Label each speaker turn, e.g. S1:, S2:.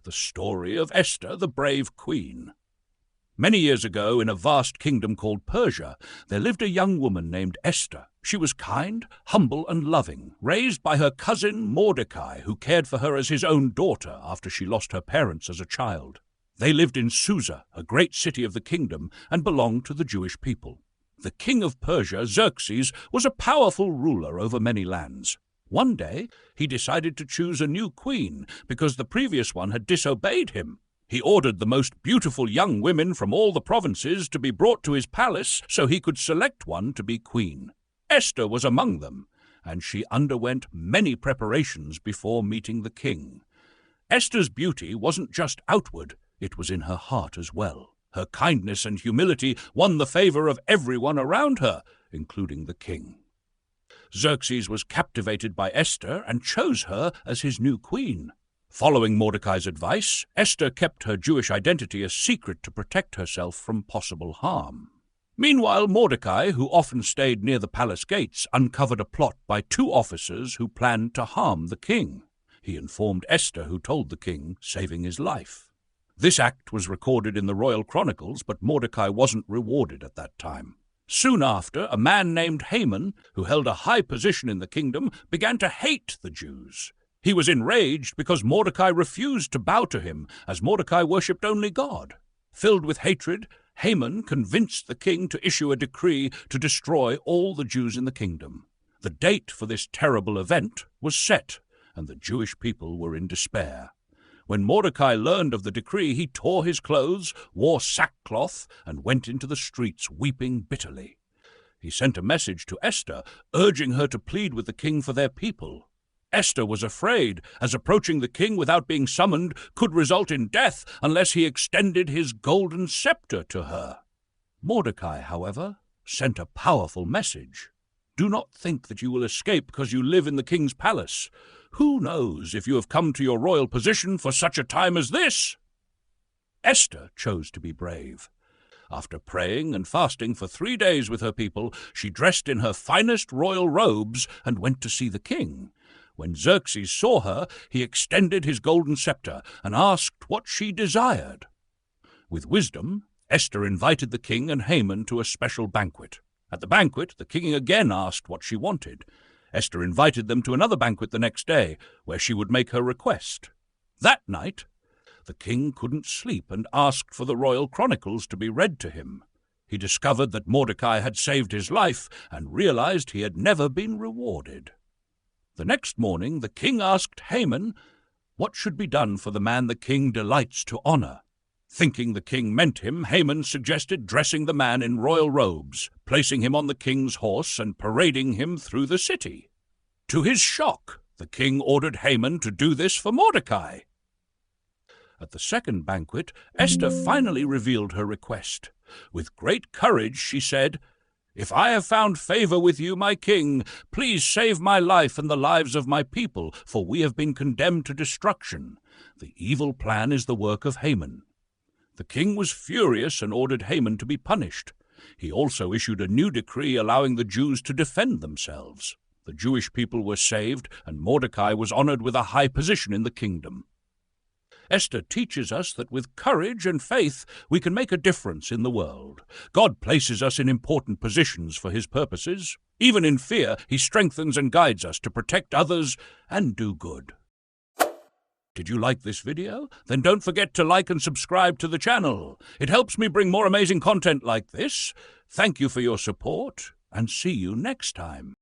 S1: The Story of Esther, the Brave Queen. Many years ago, in a vast kingdom called Persia, there lived a young woman named Esther. She was kind, humble, and loving, raised by her cousin Mordecai, who cared for her as his own daughter after she lost her parents as a child. They lived in Susa, a great city of the kingdom, and belonged to the Jewish people. The king of Persia, Xerxes, was a powerful ruler over many lands. One day, he decided to choose a new queen because the previous one had disobeyed him. He ordered the most beautiful young women from all the provinces to be brought to his palace so he could select one to be queen. Esther was among them, and she underwent many preparations before meeting the king. Esther's beauty wasn't just outward, it was in her heart as well. Her kindness and humility won the favor of everyone around her, including the king. Xerxes was captivated by Esther and chose her as his new queen. Following Mordecai's advice, Esther kept her Jewish identity a secret to protect herself from possible harm. Meanwhile, Mordecai, who often stayed near the palace gates, uncovered a plot by two officers who planned to harm the king. He informed Esther, who told the king, saving his life. This act was recorded in the royal chronicles, but Mordecai wasn't rewarded at that time. Soon after, a man named Haman, who held a high position in the kingdom, began to hate the Jews. He was enraged because Mordecai refused to bow to him, as Mordecai worshipped only God. Filled with hatred, Haman convinced the king to issue a decree to destroy all the Jews in the kingdom. The date for this terrible event was set, and the Jewish people were in despair. When Mordecai learned of the decree, he tore his clothes, wore sackcloth, and went into the streets weeping bitterly. He sent a message to Esther, urging her to plead with the king for their people. Esther was afraid, as approaching the king without being summoned could result in death unless he extended his golden scepter to her. Mordecai, however, sent a powerful message. Do not think that you will escape because you live in the king's palace. Who knows if you have come to your royal position for such a time as this? Esther chose to be brave. After praying and fasting for 3 days with her people, she dressed in her finest royal robes and went to see the king. When Xerxes saw her, he extended his golden scepter and asked what she desired. With wisdom, Esther invited the king and Haman to a special banquet. At the banquet, the king again asked what she wanted. Esther invited them to another banquet the next day, where she would make her request. That night, the king couldn't sleep and asked for the royal chronicles to be read to him. He discovered that Mordecai had saved his life and realized he had never been rewarded. The next morning, the king asked Haman what should be done for the man the king delights to honor. Thinking the king meant him, Haman suggested dressing the man in royal robes, placing him on the king's horse, and parading him through the city. To his shock, the king ordered Haman to do this for Mordecai. At the second banquet, Esther finally revealed her request. With great courage, she said, "If I have found favor with you, my king, please save my life and the lives of my people, for we have been condemned to destruction. The evil plan is the work of Haman." The king was furious and ordered Haman to be punished. He also issued a new decree allowing the Jews to defend themselves. The Jewish people were saved, and Mordecai was honored with a high position in the kingdom. Esther teaches us that with courage and faith we can make a difference in the world. God places us in important positions for his purposes. Even in fear, he strengthens and guides us to protect others and do good. Did you like this video? Then don't forget to like and subscribe to the channel. It helps me bring more amazing content like this. Thank you for your support, and see you next time.